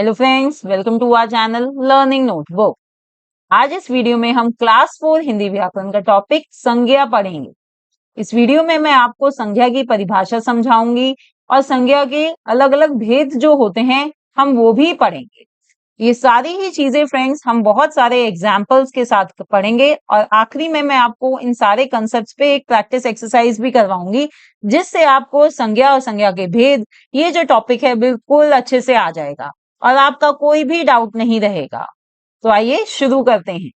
Hello friends, welcome to our channel learning notebook. आज इस video में हम क्लास 4 हिंदी व्याकरण का टॉपिक संज्ञा पढ़ेंगे। इस वीडियो में मैं आपको संज्ञा की परिभाषा समझाऊंगी और संज्ञा के अलग अलग भेद जो होते हैं हम वो भी पढ़ेंगे। ये सारी ही चीजें फ्रेंड्स हम बहुत सारे एग्जाम्पल्स के साथ पढ़ेंगे और आखिरी में मैं आपको इन सारे कंसेप्ट्स पे एक प्रैक्टिस एक्सरसाइज भी करवाऊंगी, जिससे आपको संज्ञा और संज्ञा के भेद ये जो टॉपिक है बिल्कुल अच्छे से आ जाएगा और आपका कोई भी डाउट नहीं रहेगा। तो आइए शुरू करते हैं।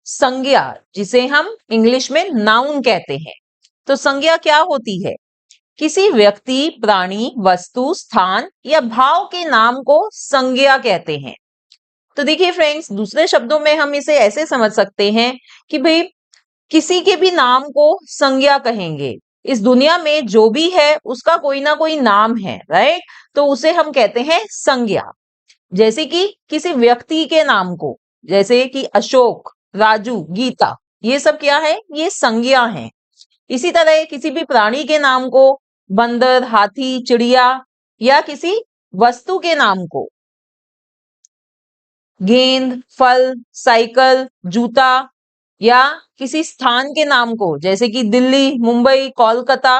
संज्ञा, जिसे हम इंग्लिश में नाउन कहते हैं। तो संज्ञा क्या होती है? किसी व्यक्ति, प्राणी, वस्तु, स्थान या भाव के नाम को संज्ञा कहते हैं। तो देखिए फ्रेंड्स, दूसरे शब्दों में हम इसे ऐसे समझ सकते हैं कि भाई किसी के भी नाम को संज्ञा कहेंगे। इस दुनिया में जो भी है उसका कोई ना कोई नाम है, राइट? तो उसे हम कहते हैं संज्ञा। जैसे कि किसी व्यक्ति के नाम को, जैसे कि अशोक, राजू, गीता, ये सब क्या है? ये संज्ञा है। इसी तरह किसी भी प्राणी के नाम को, बंदर, हाथी, चिड़िया, या किसी वस्तु के नाम को, गेंद, फल, साइकिल, जूता, या किसी स्थान के नाम को, जैसे कि दिल्ली, मुंबई, कोलकाता,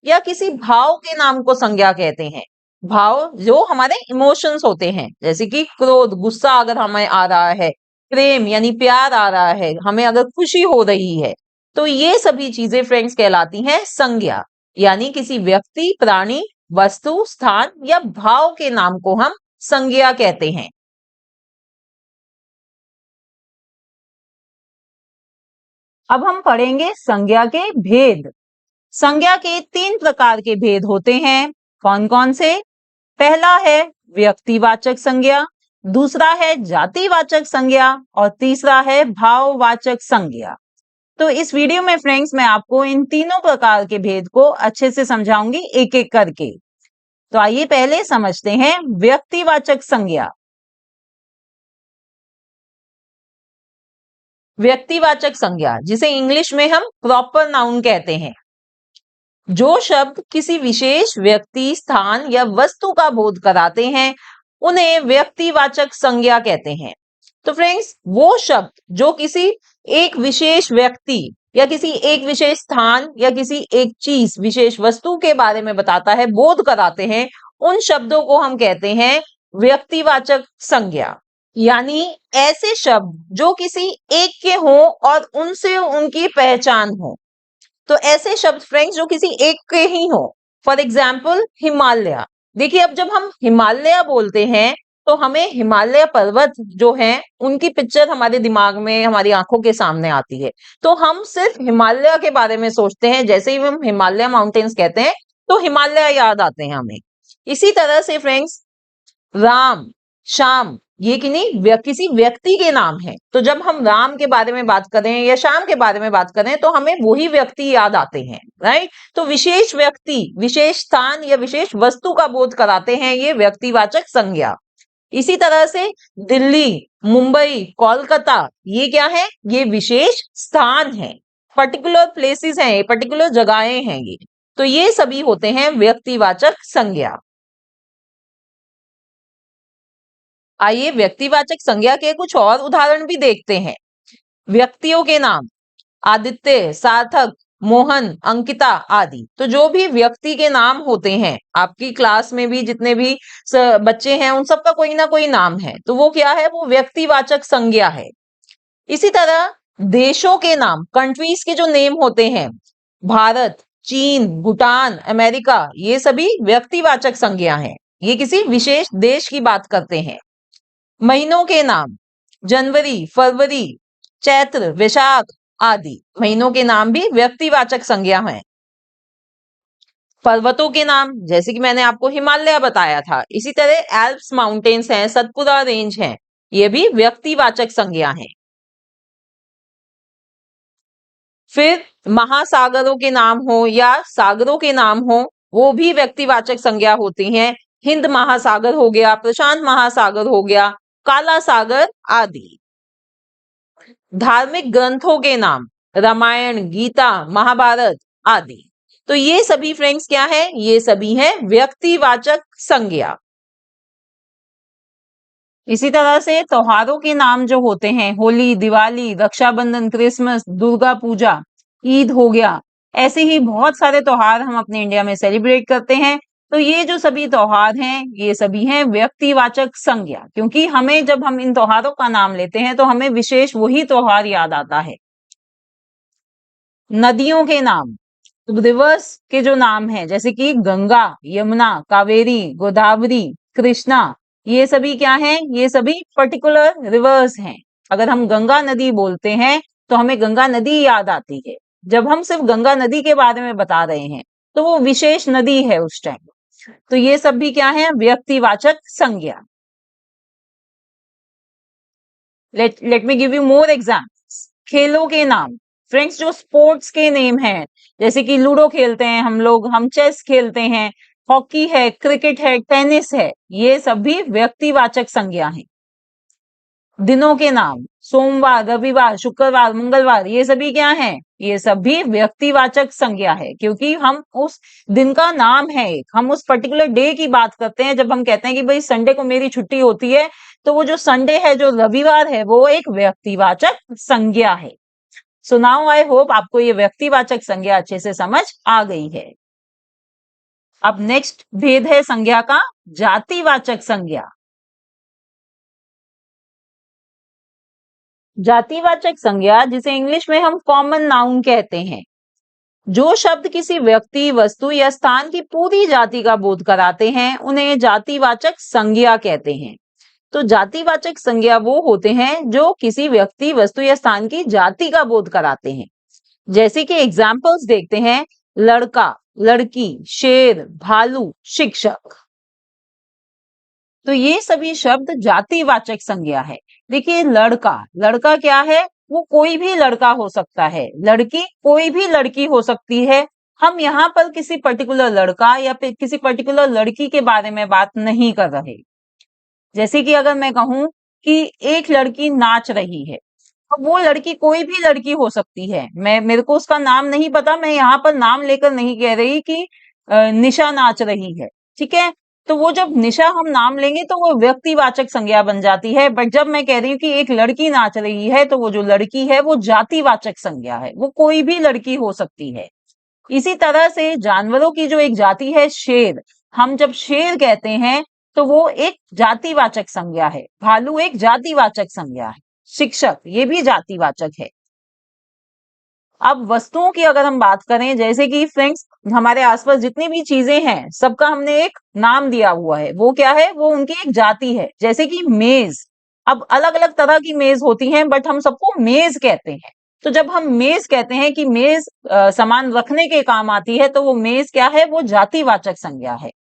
या किसी भाव के नाम को संज्ञा कहते हैं। भाव जो हमारे इमोशंस होते हैं, जैसे कि क्रोध, गुस्सा अगर हमें आ रहा है, प्रेम यानी प्यार आ रहा है, हमें अगर खुशी हो रही है, तो ये सभी चीजें फ्रेंड्स कहलाती हैं संज्ञा। यानी किसी व्यक्ति, प्राणी, वस्तु, स्थान या भाव के नाम को हम संज्ञा कहते हैं। अब हम पढ़ेंगे संज्ञा के भेद। संज्ञा के 3 प्रकार के भेद होते हैं। कौन कौन से? पहला है व्यक्तिवाचक संज्ञा, दूसरा है जातिवाचक संज्ञा और तीसरा है भाववाचक संज्ञा। तो इस वीडियो में फ्रेंड्स मैं आपको इन तीनों प्रकार के भेद को अच्छे से समझाऊंगी एक एक करके। तो आइए पहले समझते हैं व्यक्तिवाचक संज्ञा। व्यक्तिवाचक संज्ञा, जिसे इंग्लिश में हम प्रॉपर नाउन कहते हैं। जो शब्द किसी विशेष व्यक्ति, स्थान या वस्तु का बोध कराते हैं उन्हें व्यक्तिवाचक संज्ञा कहते हैं। तो फ्रेंड्स, वो शब्द जो किसी एक विशेष व्यक्ति या किसी एक विशेष स्थान या किसी एक चीज, विशेष वस्तु के बारे में बताता है, बोध कराते हैं, उन शब्दों को हम कहते हैं व्यक्तिवाचक संज्ञा। यानी ऐसे शब्द जो किसी एक के हों और उनसे उनकी पहचान हो। तो ऐसे शब्द फ्रेंड्स जो किसी एक के ही हो। For example Himalaya. देखिए, अब जब हम हिमालय बोलते हैं तो हमें हिमालय पर्वत जो हैं उनकी पिक्चर हमारे दिमाग में, हमारी आंखों के सामने आती है। तो हम सिर्फ हिमालय के बारे में सोचते हैं। जैसे ही हम हिमालय माउंटेन्स कहते हैं तो हिमालय याद आते हैं हमें। इसी तरह से फ्रेंड्स, राम, श्याम, ये किसी व्यक्ति के नाम है। तो जब हम राम के बारे में बात करें या श्याम के बारे में बात करें तो हमें वही व्यक्ति याद आते हैं, राइट? तो विशेष व्यक्ति, विशेष स्थान या विशेष वस्तु का बोध कराते हैं ये व्यक्तिवाचक संज्ञा। इसी तरह से दिल्ली, मुंबई, कोलकाता, ये क्या है? ये विशेष स्थान है, पर्टिकुलर प्लेसेस हैं, पर्टिकुलर जगहें हैं ये। तो ये सभी होते हैं व्यक्तिवाचक संज्ञा। आइए व्यक्तिवाचक संज्ञा के कुछ और उदाहरण भी देखते हैं। व्यक्तियों के नाम, आदित्य, सार्थक, मोहन, अंकिता आदि। तो जो भी व्यक्ति के नाम होते हैं, आपकी क्लास में भी जितने भी बच्चे हैं उन सबका कोई ना कोई नाम है, तो वो क्या है? वो व्यक्तिवाचक संज्ञा है। इसी तरह देशों के नाम, कंट्रीज के जो नेम होते हैं, भारत, चीन, भूटान, अमेरिका, ये सभी व्यक्तिवाचक संज्ञा हैं। ये किसी विशेष देश की बात करते हैं। महीनों के नाम, जनवरी, फरवरी, चैत्र, वैशाख आदि। महीनों के नाम भी व्यक्तिवाचक संज्ञा हैं। पर्वतों के नाम, जैसे कि मैंने आपको हिमालय बताया था, इसी तरह एल्प्स माउंटेन्स हैं, सतपुरा रेंज हैं, ये भी व्यक्तिवाचक संज्ञा हैं। फिर महासागरों के नाम हो या सागरों के नाम हो, वो भी व्यक्तिवाचक संज्ञा होती हैं। हिंद महासागर हो गया, प्रशांत महासागर हो गया, काला सागर आदि। धार्मिक ग्रंथों के नाम, रामायण, गीता, महाभारत आदि। तो ये सभी फ्रेंड्स क्या है? ये सभी हैं व्यक्तिवाचक संज्ञा। इसी तरह से त्योहारों के नाम जो होते हैं, होली, दिवाली, रक्षाबंधन, क्रिसमस, दुर्गा पूजा, ईद हो गया, ऐसे ही बहुत सारे त्योहार हम अपने इंडिया में सेलिब्रेट करते हैं। तो ये जो सभी त्योहार हैं, ये सभी हैं व्यक्तिवाचक संज्ञा, क्योंकि हमें जब हम इन त्योहारों का नाम लेते हैं तो हमें विशेष वही त्योहार याद आता है। नदियों के नाम, रिवर्स के जो नाम हैं, जैसे कि गंगा, यमुना, कावेरी, गोदावरी, कृष्णा, ये सभी क्या हैं? ये सभी पर्टिकुलर रिवर्स हैं। अगर हम गंगा नदी बोलते हैं तो हमें गंगा नदी याद आती है। जब हम सिर्फ गंगा नदी के बारे में बता रहे हैं तो वो विशेष नदी है उस टाइम। तो ये सब भी क्या है? व्यक्तिवाचक संज्ञा। Let me give you more examples. खेलों के नाम, फ्रेंड्स, जो स्पोर्ट्स के नेम हैं, जैसे कि लूडो खेलते हैं हम लोग, हम चेस खेलते हैं, हॉकी है, क्रिकेट है, टेनिस है, ये सब भी व्यक्तिवाचक संज्ञा है। दिनों के नाम, सोमवार, रविवार, शुक्रवार, मंगलवार, ये सभी क्या हैं? ये सब भी व्यक्तिवाचक संज्ञा है, क्योंकि हम उस दिन का नाम है, हम उस पर्टिकुलर डे की बात करते हैं। जब हम कहते हैं कि भाई संडे को मेरी छुट्टी होती है, तो वो जो संडे है, जो रविवार है, वो एक व्यक्तिवाचक संज्ञा है। सो नाउ आई होप आपको ये व्यक्तिवाचक संज्ञा अच्छे से समझ आ गई है। अब नेक्स्ट भेद है संज्ञा का जातिवाचक संज्ञा। जातिवाचक संज्ञा, जिसे इंग्लिश में हम कॉमन नाउन कहते हैं, जो शब्द किसी व्यक्ति, वस्तु या स्थान की पूरी जाति का बोध कराते हैं, उन्हें जातिवाचक संज्ञा कहते हैं। तो जातिवाचक संज्ञा वो होते हैं जो किसी व्यक्ति, वस्तु या स्थान की जाति का बोध कराते हैं। जैसे कि एग्जाम्पल्स देखते हैं, लड़का, लड़की, शेर, भालू, शिक्षक। तो ये सभी शब्द जातिवाचक संज्ञा है। देखिए, लड़का, लड़का क्या है? वो कोई भी लड़का हो सकता है। लड़की, कोई भी लड़की हो सकती है। हम यहाँ पर किसी पर्टिकुलर लड़का या फिर किसी पर्टिकुलर लड़की के बारे में बात नहीं कर रहे। जैसे कि अगर मैं कहूं कि एक लड़की नाच रही है, अब वो लड़की कोई भी लड़की हो सकती है। मेरे को उसका नाम नहीं पता, मैं यहाँ पर नाम लेकर नहीं कह रही कि निशा नाच रही है, ठीक है? तो वो जब निशा हम नाम लेंगे तो वो व्यक्तिवाचक संज्ञा बन जाती है। बट जब मैं कह रही हूँ कि एक लड़की नाच रही है, तो वो जो लड़की है वो जातिवाचक संज्ञा है, वो कोई भी लड़की हो सकती है। इसी तरह से जानवरों की जो एक जाति है शेर, हम जब शेर कहते हैं तो वो एक जातिवाचक संज्ञा है। भालू एक जातिवाचक संज्ञा है। शिक्षक, ये भी जातिवाचक है। अब वस्तुओं की अगर हम बात करें, जैसे कि फ्रेंड्स, हमारे आसपास जितनी भी चीजें हैं, सबका हमने एक नाम दिया हुआ है। वो क्या है? वो उनकी एक जाति है। जैसे कि मेज, अब अलग अलग तरह की मेज होती हैं, बट हम सबको मेज कहते हैं। तो जब हम मेज कहते हैं कि मेज सामान रखने के काम आती है, तो वो मेज क्या है? वो जातिवाचक संज्ञा है।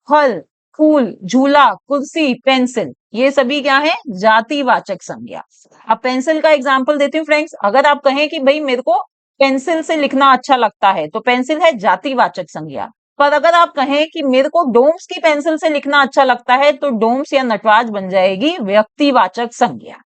फल, फूल, झूला, कुर्सी, पेंसिल, ये सभी क्या है? जातिवाचक संज्ञा। अब पेंसिल का एग्जाम्पल देती हूँ फ्रेंड्स। अगर आप कहें कि भाई मेरे को पेंसिल से लिखना अच्छा लगता है, तो पेंसिल है जातिवाचक संज्ञा। पर अगर आप कहें कि मेरे को डोम्स की पेंसिल से लिखना अच्छा लगता है, तो डोम्स या नटराज बन जाएगी व्यक्तिवाचक संज्ञा।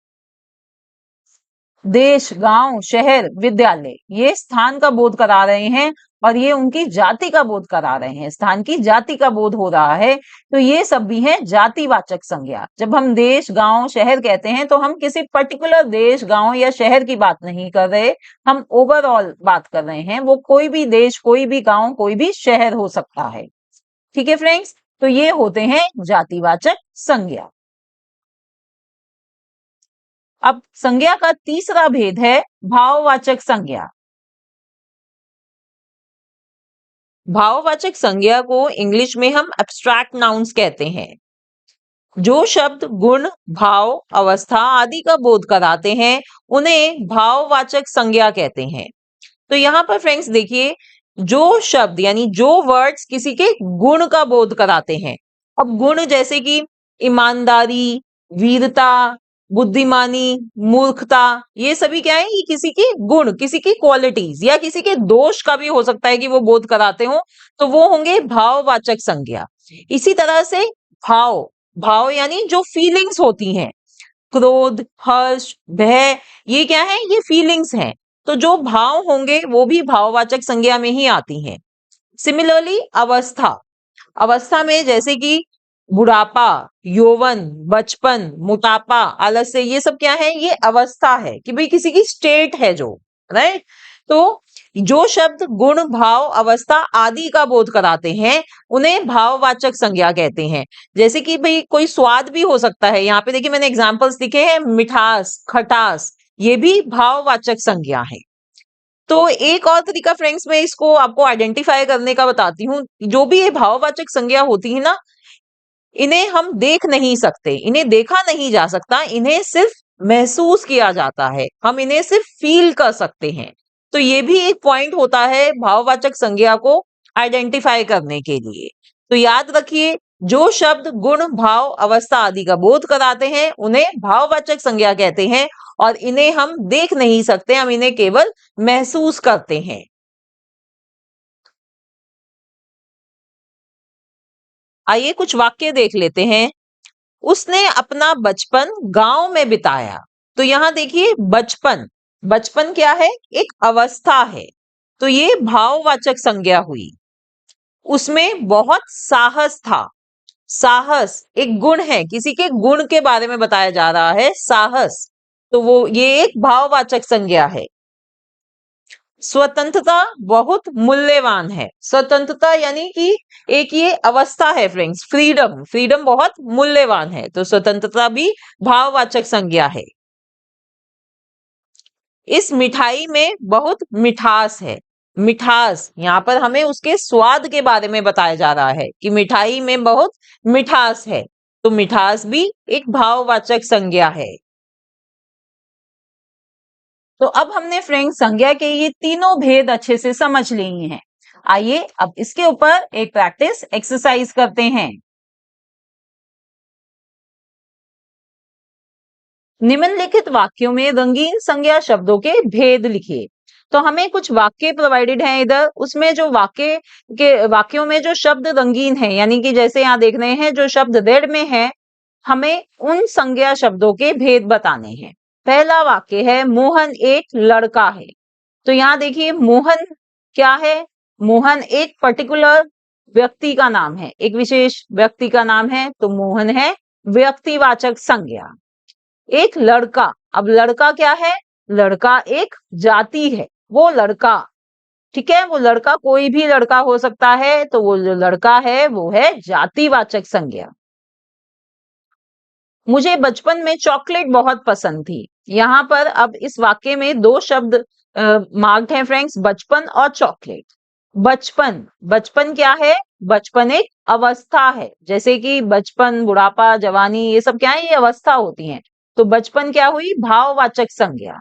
देश, गांव, शहर, विद्यालय, ये स्थान का बोध करा रहे हैं और ये उनकी जाति का बोध करा रहे हैं। स्थान की जाति का बोध हो रहा है, तो ये सब भी है जातिवाचक संज्ञा। जब हम देश, गांव, शहर कहते हैं, तो हम किसी पर्टिकुलर देश, गांव या शहर की बात नहीं कर रहे, हम ओवरऑल बात कर रहे हैं। वो कोई भी देश, कोई भी गांव, कोई भी शहर हो सकता है। ठीक है फ्रेंड्स, तो ये होते हैं जातिवाचक संज्ञा। अब संज्ञा का तीसरा भेद है भाववाचक संज्ञा। भाववाचक संज्ञा को इंग्लिश में हम एब्स्ट्रैक्ट नाउन्स कहते हैं। जो शब्द गुण, भाव, अवस्था आदि का बोध कराते हैं, उन्हें भाववाचक संज्ञा कहते हैं। तो यहाँ पर फ्रेंड्स देखिए, जो शब्द यानी जो वर्ड्स किसी के गुण का बोध कराते हैं। अब गुण जैसे कि ईमानदारी, वीरता, बुद्धिमानी, मूर्खता, ये सभी क्या है? ये किसी की गुण, किसी की क्वालिटीज या किसी के दोष का भी हो सकता है कि वो बोध कराते हो, तो वो होंगे भाववाचक संज्ञा। इसी तरह से भाव, भाव यानी जो फीलिंग्स होती हैं, क्रोध, हर्ष, भय, ये क्या है? ये फीलिंग्स हैं। तो जो भाव होंगे वो भी भाववाचक संज्ञा में ही आती हैं। सिमिलरली अवस्था, अवस्था में जैसे कि बुढ़ापा, यौवन, बचपन, मोटापा, आलस्य, ये सब क्या है? ये अवस्था है कि भाई किसी की स्टेट है जो, राइट? तो जो शब्द गुण, भाव, अवस्था आदि का बोध कराते हैं उन्हें भाववाचक संज्ञा कहते हैं। जैसे कि भाई कोई स्वाद भी हो सकता है, यहाँ पे देखिए मैंने एग्जांपल्स लिखे हैं, मिठास, खटास, ये भी भाववाचक संज्ञा है। तो एक और तरीका फ्रेंड्स मैं इसको आपको आइडेंटिफाई करने का बताती हूँ। जो भी ये भाववाचक संज्ञा होती है ना, इन्हें हम देख नहीं सकते, इन्हें देखा नहीं जा सकता, इन्हें सिर्फ महसूस किया जाता है, हम इन्हें सिर्फ फील कर सकते हैं। तो ये भी एक पॉइंट होता है भाववाचक संज्ञा को आइडेंटिफाई करने के लिए। तो याद रखिए, जो शब्द गुण, भाव, अवस्था आदि का बोध कराते हैं उन्हें भाववाचक संज्ञा कहते हैं, और इन्हें हम देख नहीं सकते, हम इन्हें केवल महसूस करते हैं। आइए कुछ वाक्य देख लेते हैं। उसने अपना बचपन गांव में बिताया। तो यहां देखिए बचपन, बचपन क्या है? एक अवस्था है, तो ये भाववाचक संज्ञा हुई। उसमें बहुत साहस था। साहस एक गुण है, किसी के गुण के बारे में बताया जा रहा है, साहस, तो वो ये एक भाववाचक संज्ञा है। स्वतंत्रता बहुत मूल्यवान है। स्वतंत्रता यानी कि एक ये अवस्था है फ्रेंड्स, फ्रीडम, फ्रीडम बहुत मूल्यवान है, तो स्वतंत्रता भी भाववाचक संज्ञा है। इस मिठाई में बहुत मिठास है। मिठास, यहाँ पर हमें उसके स्वाद के बारे में बताया जा रहा है कि मिठाई में बहुत मिठास है, तो मिठास भी एक भाववाचक संज्ञा है। तो अब हमने फ्रेंड्स संज्ञा के ये तीनों भेद अच्छे से समझ लिए हैं। आइए अब इसके ऊपर एक प्रैक्टिस एक्सरसाइज करते हैं। निम्नलिखित वाक्यों में रंगीन संज्ञा शब्दों के भेद लिखिए। तो हमें कुछ वाक्य प्रोवाइडेड हैं इधर, उसमें जो वाक्यों में जो शब्द रंगीन है, यानी कि जैसे यहाँ देख रहे हैं जो शब्द रेड में है, हमें उन संज्ञा शब्दों के भेद बताने हैं। पहला वाक्य है मोहन एक लड़का है। तो यहाँ देखिए मोहन क्या है? मोहन एक पर्टिकुलर व्यक्ति का नाम है, एक विशेष व्यक्ति का नाम है, तो मोहन है व्यक्तिवाचक संज्ञा। एक लड़का, अब लड़का क्या है? लड़का एक जाति है, वो लड़का, ठीक है, वो लड़का कोई भी लड़का हो सकता है, तो वो जो लड़का है वो है जातिवाचक संज्ञा। मुझे बचपन में चॉकलेट बहुत पसंद थी। यहाँ पर अब इस वाक्य में दो शब्द मार्क्ड हैं फ्रेंड्स, बचपन और चॉकलेट। बचपन, बचपन क्या है? बचपन एक अवस्था है, जैसे कि बचपन, बुढ़ापा, जवानी, ये सब क्या है? ये अवस्था होती हैं। तो बचपन क्या हुई? भाववाचक संज्ञा।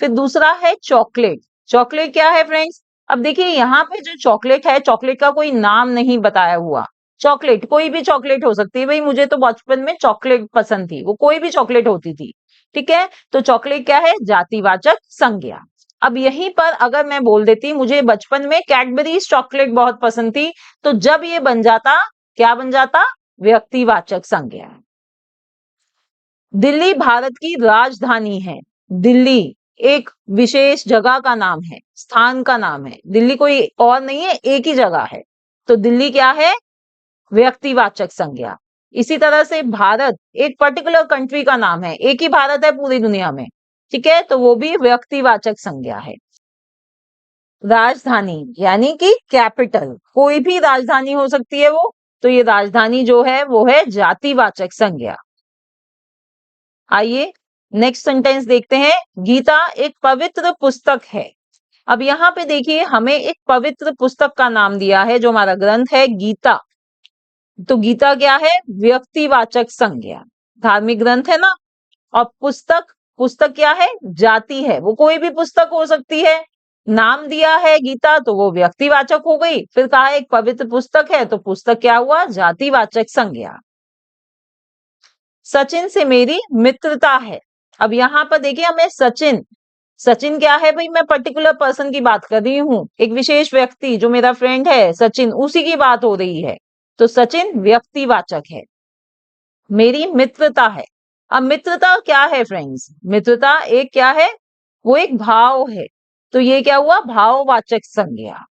फिर दूसरा है चॉकलेट। चॉकलेट क्या है फ्रेंड्स? अब देखिए यहाँ पे जो चॉकलेट है, चॉकलेट का कोई नाम नहीं बताया हुआ। चॉकलेट कोई भी चॉकलेट हो सकती है, भाई मुझे तो बचपन में चॉकलेट पसंद थी, वो कोई भी चॉकलेट होती थी, ठीक है। तो चॉकलेट क्या है? जातिवाचक संज्ञा। अब यहीं पर अगर मैं बोल देती मुझे बचपन में कैडबरीज चॉकलेट बहुत पसंद थी, तो जब ये बन जाता, क्या बन जाता? व्यक्तिवाचक संज्ञा। दिल्ली भारत की राजधानी है। दिल्ली एक विशेष जगह का नाम है, स्थान का नाम है, दिल्ली कोई और नहीं है, एक ही जगह है, तो दिल्ली क्या है? व्यक्तिवाचक संज्ञा। इसी तरह से भारत एक पर्टिकुलर कंट्री का नाम है, एक ही भारत है पूरी दुनिया में, ठीक है, तो वो भी व्यक्तिवाचक संज्ञा है। राजधानी यानी कि कैपिटल, कोई भी राजधानी हो सकती है वो, तो ये राजधानी जो है वो है जातिवाचक संज्ञा। आइए नेक्स्ट सेंटेंस देखते हैं। गीता एक पवित्र पुस्तक है। अब यहाँ पे देखिए हमें एक पवित्र पुस्तक का नाम दिया है, जो हमारा ग्रंथ है गीता। तो गीता क्या है? व्यक्तिवाचक संज्ञा, धार्मिक ग्रंथ है ना। और पुस्तक, पुस्तक क्या है? जाति है, वो कोई भी पुस्तक हो सकती है। नाम दिया है गीता, तो वो व्यक्तिवाचक हो गई। फिर कहा एक पवित्र पुस्तक है, तो पुस्तक क्या हुआ? जातिवाचक संज्ञा। सचिन से मेरी मित्रता है। अब यहाँ पर देखिए हमें सचिन, सचिन क्या है भाई? मैं पर्टिकुलर पर्सन की बात कर रही हूँ, एक विशेष व्यक्ति जो मेरा फ्रेंड है सचिन, उसी की बात हो रही है, तो सचिन व्यक्तिवाचक है। मेरी मित्रता है। अब मित्रता क्या है फ्रेंड्स? मित्रता एक क्या है? वो एक भाव है, तो ये क्या हुआ? भाववाचक संज्ञा।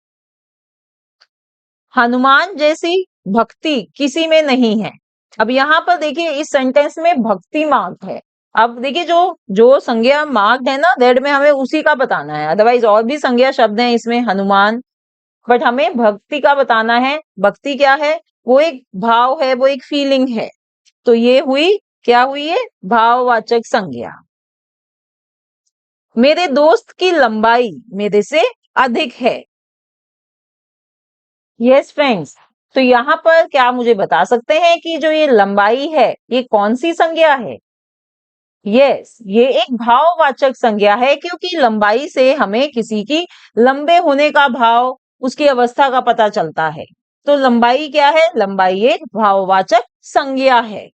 हनुमान जैसी भक्ति किसी में नहीं है। अब यहाँ पर देखिए इस सेंटेंस में भक्ति मार्क्ड है। अब देखिए जो जो संज्ञा मार्क्ड है ना, दैट में हमें उसी का बताना है, अदरवाइज और भी संज्ञा शब्द हैं इसमें, हनुमान, बट हमें भक्ति का बताना है। भक्ति क्या है? वो एक भाव है, वो एक फीलिंग है। तो ये हुई, क्या हुई है? भाववाचक संज्ञा। मेरे दोस्त की लंबाई मेरे से अधिक है। यस फ्रेंड्स, तो यहाँ पर क्या मुझे बता सकते हैं कि जो ये लंबाई है ये कौन सी संज्ञा है? यस, ये एक भाववाचक संज्ञा है, क्योंकि लंबाई से हमें किसी की लंबे होने का भाव, उसकी अवस्था का पता चलता है। तो लंबाई क्या है? लंबाई एक भाववाचक संज्ञा है।